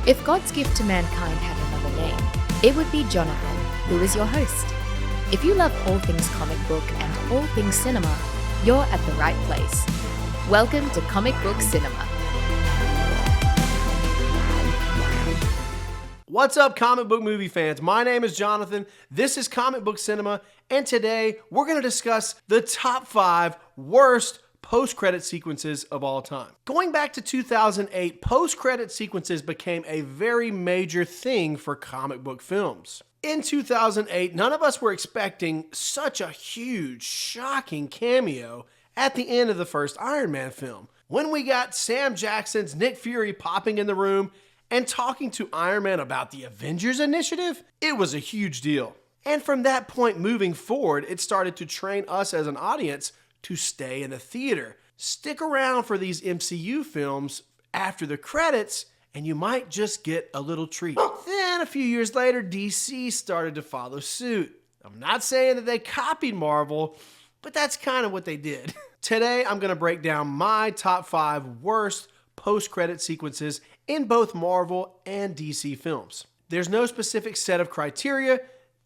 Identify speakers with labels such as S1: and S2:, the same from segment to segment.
S1: If God's gift to mankind had another name, it would be Jonathan, who is your host. If you love all things comic book and all things cinema, you're at the right place. Welcome to Comic Book Cinema.
S2: What's up, comic book movie fans? My name is Jonathan, this is Comic Book Cinema, and today we're going to discuss the top 5 worst post-credit sequences of all time. Going back to 2008, post-credit sequences became a very major thing for comic book films. In 2008, none of us were expecting such a huge, shocking cameo at the end of the first Iron Man film, when we got Sam Jackson's Nick Fury popping in the room and talking to Iron Man about the Avengers Initiative. It was a huge deal. And from that point moving forward, it started to train us as an audience to stay in the theater. Stick around for these MCU films after the credits, and you might just get a little treat. Then a few years later, DC started to follow suit. I'm not saying that they copied Marvel, but that's kind of what they did. Today, I'm going to break down my top 5 worst post-credit sequences in both Marvel and DC films. There's no specific set of criteria.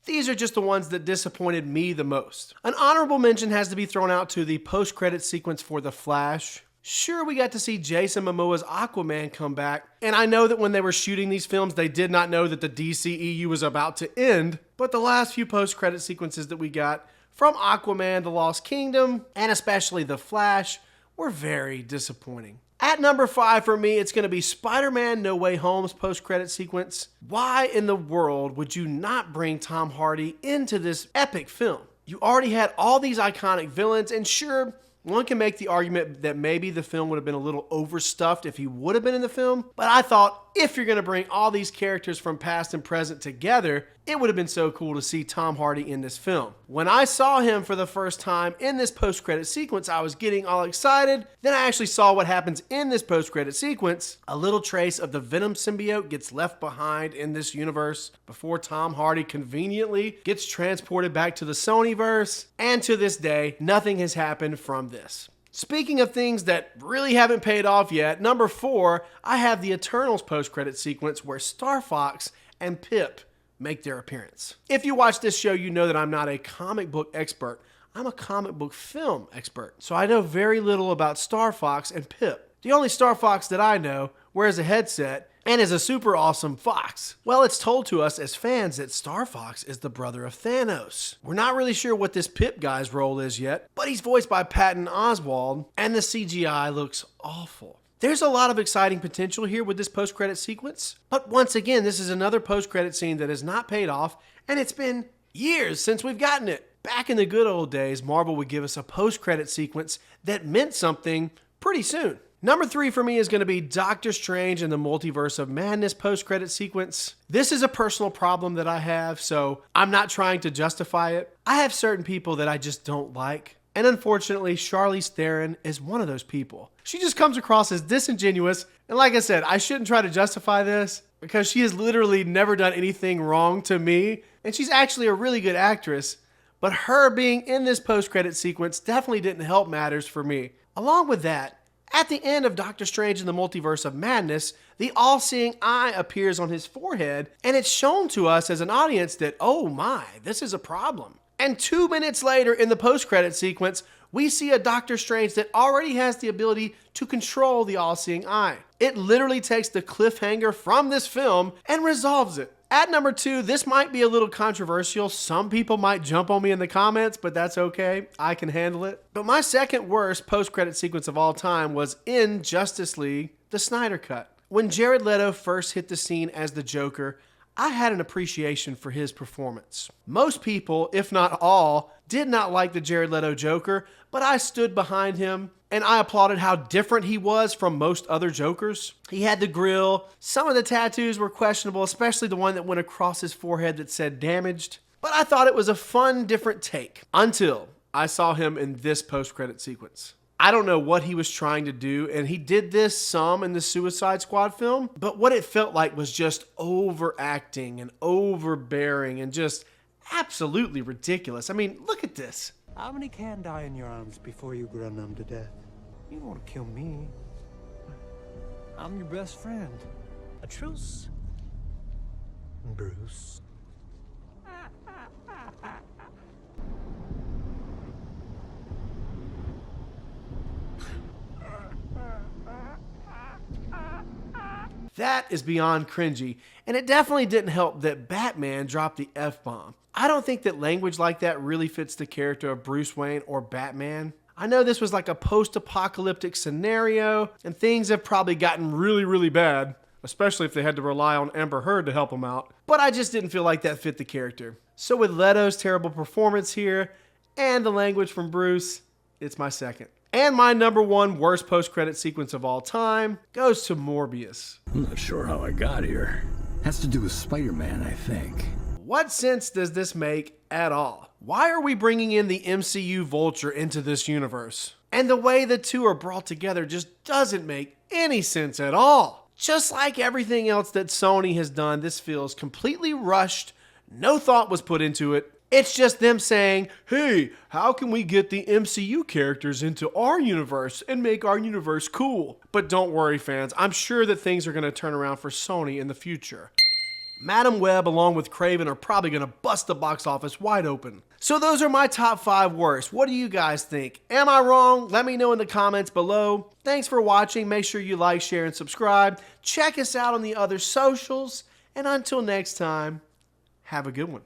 S2: These are just the ones that disappointed me the most. An honorable mention has to be thrown out to the post-credit sequence for The Flash. Sure, we got to see Jason Momoa's Aquaman come back, and I know that when they were shooting these films, they did not know that the DCEU was about to end, but the last few post-credit sequences that we got from Aquaman, The Lost Kingdom, and especially The Flash were very disappointing. At number 5 for me, it's going to be Spider-Man No Way Home's post-credit sequence. Why in the world would you not bring Tom Hardy into this epic film? You already had all these iconic villains, and sure, one can make the argument that maybe the film would have been a little overstuffed if he would have been in the film, but I thought if you're going to bring all these characters from past and present together, it would have been so cool to see Tom Hardy in this film. When I saw him for the first time in this post-credit sequence, I was getting all excited. Then I actually saw what happens in this post-credit sequence. A little trace of the Venom symbiote gets left behind in this universe before Tom Hardy conveniently gets transported back to the Sonyverse. And to this day, nothing has happened from this. Speaking of things that really haven't paid off yet, number 4, I have the Eternals post-credit sequence where Star Fox and Pip make their appearance. If you watch this show, you know that I'm not a comic book expert. I'm a comic book film expert. So I know very little about Star Fox and Pip. The only Star Fox that I know wears a headset and is a super awesome fox. Well, it's told to us as fans that Star Fox is the brother of Thanos. We're not really sure what this Pip guy's role is yet, but he's voiced by Patton Oswalt, and the CGI looks awful. There's a lot of exciting potential here with this post-credit sequence, but once again, this is another post-credit scene that has not paid off, and it's been years since we've gotten it. Back in the good old days, Marvel would give us a post-credit sequence that meant something pretty soon. Number 3 for me is going to be Doctor Strange and the Multiverse of Madness post-credit sequence. This is a personal problem that I have, so I'm not trying to justify it. I have certain people that I just don't like, and unfortunately, Charlize Theron is one of those people. She just comes across as disingenuous, and like I said, I shouldn't try to justify this because she has literally never done anything wrong to me, and she's actually a really good actress, but her being in this post-credit sequence definitely didn't help matters for me. Along with that, at the end of Doctor Strange in the Multiverse of Madness, the all-seeing eye appears on his forehead, and it's shown to us as an audience that, oh my, this is a problem. And 2 minutes later in the post-credit sequence, we see a Doctor Strange that already has the ability to control the all-seeing eye. It literally takes the cliffhanger from this film and resolves it. At number 2, this might be a little controversial. Some people might jump on me in the comments, but that's okay. I can handle it. But my second worst post-credit sequence of all time was in Justice League, the Snyder Cut. When Jared Leto first hit the scene as the Joker, I had an appreciation for his performance. Most people, if not all, did not like the Jared Leto Joker, but I stood behind him and I applauded how different he was from most other Jokers. He had the grill. Some of the tattoos were questionable, especially the one that went across his forehead that said damaged. But I thought it was a fun, different take until I saw him in this post-credit sequence. I don't know what he was trying to do, and he did this some in the Suicide Squad film, but what it felt like was just overacting and overbearing and just absolutely ridiculous. I mean, look at this.
S3: How many can die in your arms before you grow numb to death? You don't want to kill me. I'm your best friend. A truce, Bruce.
S2: That is beyond cringy, and it definitely didn't help that Batman dropped the F-bomb. I don't think that language like that really fits the character of Bruce Wayne or Batman. I know this was like a post-apocalyptic scenario, and things have probably gotten really, really bad, especially if they had to rely on Amber Heard to help them out, but I just didn't feel like that fit the character. So with Leto's terrible performance here, and the language from Bruce, it's my second. And my number one worst post-credit sequence of all time goes to Morbius.
S4: I'm not sure how I got here. Has to do with Spider-Man, I think.
S2: What sense does this make at all? Why are we bringing in the MCU Vulture into this universe? And the way the two are brought together just doesn't make any sense at all. Just like everything else that Sony has done, this feels completely rushed. No thought was put into it. It's just them saying, hey, how can we get the MCU characters into our universe and make our universe cool? But don't worry, fans. I'm sure that things are going to turn around for Sony in the future. Madam Web along with Kraven are probably going to bust the box office wide open. So those are my top 5 worst. What do you guys think? Am I wrong? Let me know in the comments below. Thanks for watching. Make sure you like, share, and subscribe. Check us out on the other socials. And until next time, have a good one.